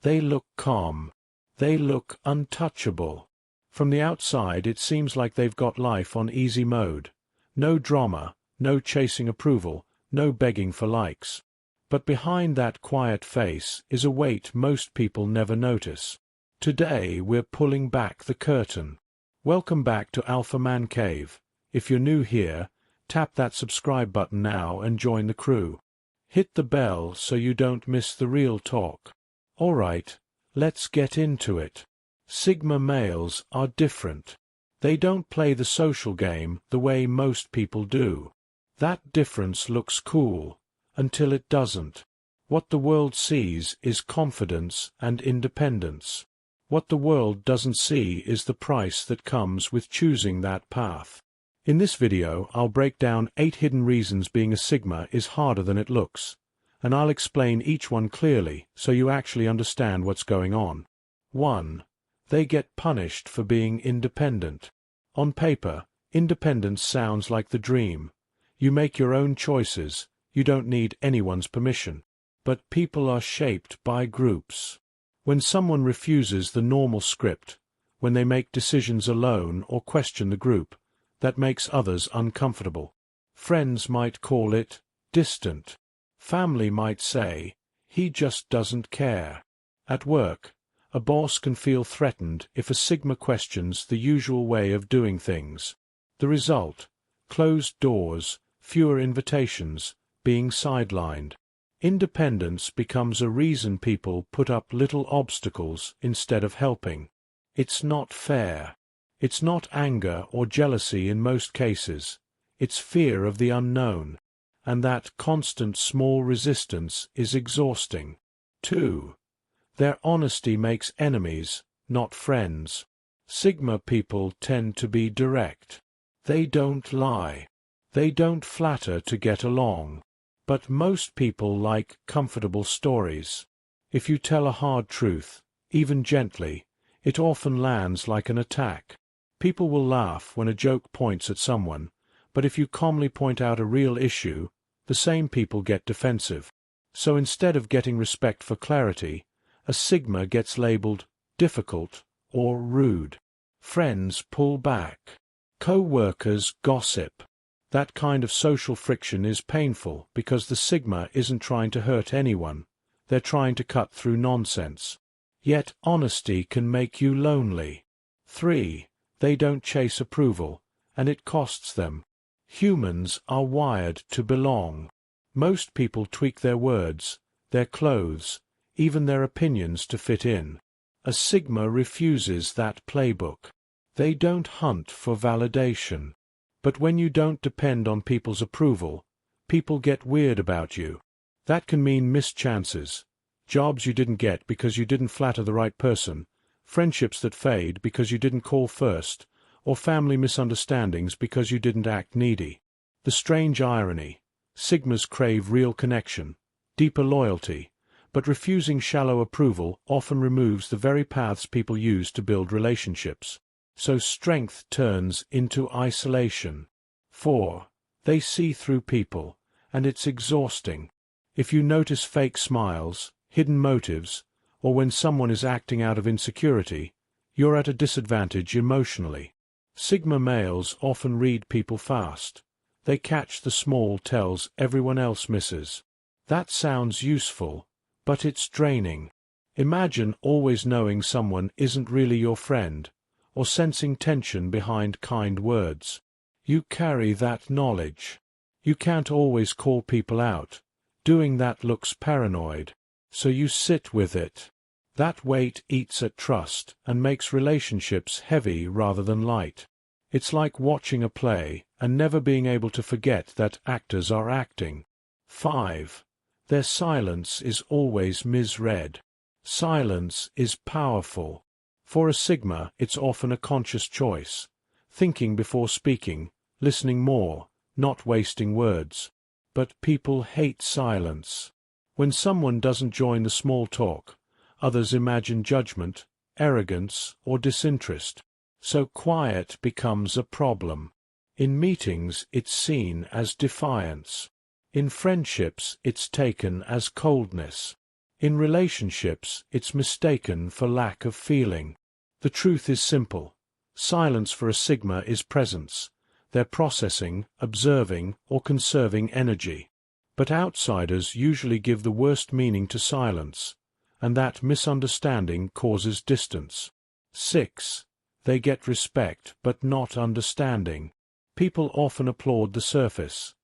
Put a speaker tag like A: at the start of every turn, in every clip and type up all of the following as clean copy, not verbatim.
A: They look calm. They look untouchable. From the outside it seems like they've got life on easy mode. No drama, no chasing approval, no begging for likes. But behind that quiet face is a weight most people never notice. Today we're pulling back the curtain. Welcome back to Alpha Man Cave. If you're new here, tap that subscribe button now and join the crew. Hit the bell so you don't miss the real talk. Alright, let's get into it. Sigma males are different. They don't play the social game the way most people do. That difference looks cool, until it doesn't. What the world sees is confidence and independence. What the world doesn't see is the price that comes with choosing that path. In this video, I'll break down 8 hidden reasons being a Sigma is harder than it looks, and I'll explain each one clearly so you actually understand what's going on. 1. They get punished for being independent. On paper, independence sounds like the dream. You make your own choices, you don't need anyone's permission. But people are shaped by groups. When someone refuses the normal script, when they make decisions alone or question the group, that makes others uncomfortable. Friends might call it distant. Family might say, he just doesn't care. At work, a boss can feel threatened if a Sigma questions the usual way of doing things. The result: closed doors, fewer invitations, being sidelined. Independence becomes a reason people put up little obstacles instead of helping. It's not fair. It's not anger or jealousy in most cases. It's fear of the unknown, and that constant small resistance is exhausting. 2. Their honesty makes enemies, not friends. Sigma people tend to be direct. They don't lie. They don't flatter to get along. But most people like comfortable stories. If you tell a hard truth, even gently, it often lands like an attack. People will laugh when a joke points at someone, but if you calmly point out a real issue, the same people get defensive. So instead of getting respect for clarity, a Sigma gets labeled difficult or rude. Friends pull back. Co-workers gossip. That kind of social friction is painful because the Sigma isn't trying to hurt anyone. They're trying to cut through nonsense. Yet honesty can make you lonely. 3. They don't chase approval, and it costs them. Humans are wired to belong. Most people tweak their words, their clothes, even their opinions to fit in. A Sigma refuses that playbook. They don't hunt for validation. But when you don't depend on people's approval, people get weird about you. That can mean missed chances, jobs you didn't get because you didn't flatter the right person, friendships that fade because you didn't call first, or family misunderstandings because you didn't act needy. The strange irony: Sigmas crave real connection, deeper loyalty, but refusing shallow approval often removes the very paths people use to build relationships. So strength turns into isolation. 4. They see through people, and it's exhausting. If you notice fake smiles, hidden motives, or when someone is acting out of insecurity, you're at a disadvantage emotionally. Sigma males often read people fast. They catch the small tells everyone else misses. That sounds useful, but it's draining. Imagine always knowing someone isn't really your friend, or sensing tension behind kind words. You carry that knowledge. You can't always call people out. Doing that looks paranoid. So you sit with it. That weight eats at trust and makes relationships heavy rather than light. It's like watching a play and never being able to forget that actors are acting. 5. Their silence is always misread. Silence is powerful. For a Sigma, it's often a conscious choice. Thinking before speaking, listening more, not wasting words. But people hate silence. When someone doesn't join the small talk, others imagine judgment, arrogance, or disinterest. So quiet becomes a problem. In meetings, it's seen as defiance. In friendships, it's taken as coldness. In relationships, it's mistaken for lack of feeling. The truth is simple. Silence for a Sigma is presence. They're processing, observing, or conserving energy. But outsiders usually give the worst meaning to silence, and that misunderstanding causes distance. 6. They get respect but not understanding. People often applaud the surface.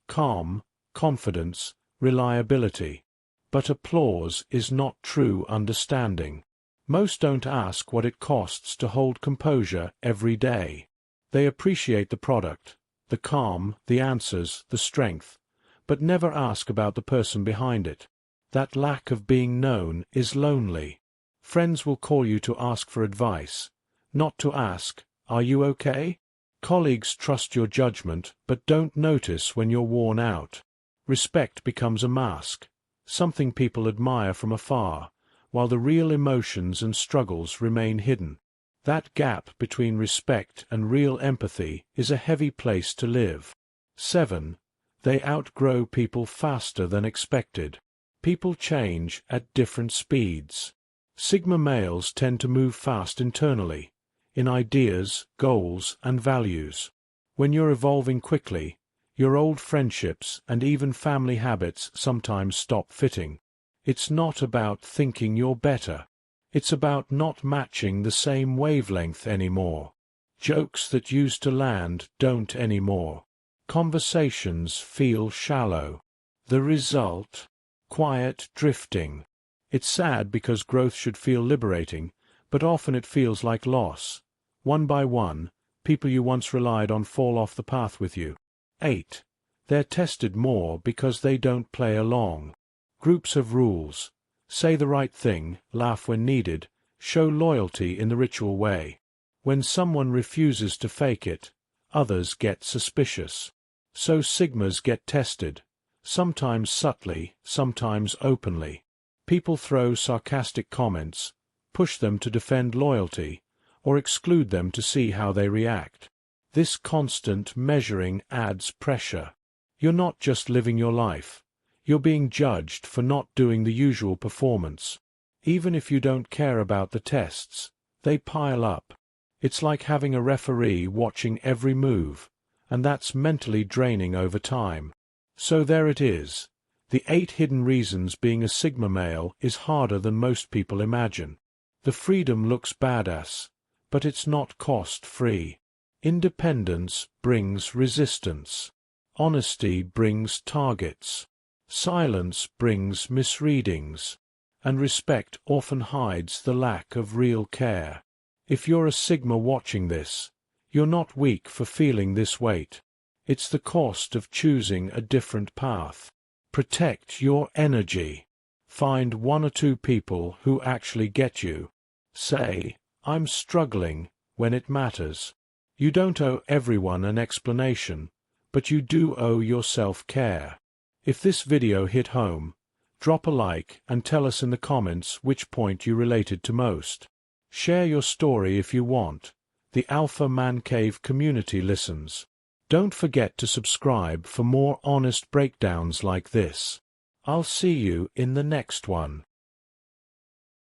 A: Calm, confidence, reliability. But applause is not true understanding. Most don't ask what it costs to hold composure every day. They appreciate the product, the calm, the answers, the strength, but never ask about the person behind it. That lack of being known is lonely. Friends will call you to ask for advice, not to ask, "Are you okay?" Colleagues trust your judgment but don't notice when you're worn out. Respect becomes a mask, something people admire from afar, while the real emotions and struggles remain hidden. That gap between respect and real empathy is a heavy place to live. 7. They outgrow people faster than expected. People change at different speeds. Sigma males tend to move fast internally, in ideas, goals, and values. When you're evolving quickly, your old friendships and even family habits sometimes stop fitting. It's not about thinking you're better. It's about not matching the same wavelength anymore. Jokes that used to land don't anymore. Conversations feel shallow. The result? Quiet drifting. It's sad because growth should feel liberating, but often it feels like loss. One by one, people you once relied on fall off the path with you. 8. They're tested more because they don't play along. Groups have rules. Say the right thing, laugh when needed, show loyalty in the ritual way. When someone refuses to fake it, others get suspicious. So Sigmas get tested, sometimes subtly, sometimes openly. People throw sarcastic comments, push them to defend loyalty, or exclude them to see how they react. This constant measuring adds pressure. You're not just living your life. You're being judged for not doing the usual performance. Even if you don't care about the tests, they pile up. It's like having a referee watching every move, and that's mentally draining over time. So there it is. The 8 hidden reasons being a Sigma male is harder than most people imagine. The freedom looks badass, but it's not cost-free. Independence brings resistance. Honesty brings targets. Silence brings misreadings. And respect often hides the lack of real care. If you're a Sigma watching this, you're not weak for feeling this weight. It's the cost of choosing a different path. Protect your energy. Find 1 or 2 people who actually get you. Say, "I'm struggling," when it matters. You don't owe everyone an explanation, but you do owe yourself care. If this video hit home, drop a like and tell us in the comments which point you related to most. Share your story if you want. The Alpha Man Cave community listens. Don't forget to subscribe for more honest breakdowns like this. I'll see you in the next one.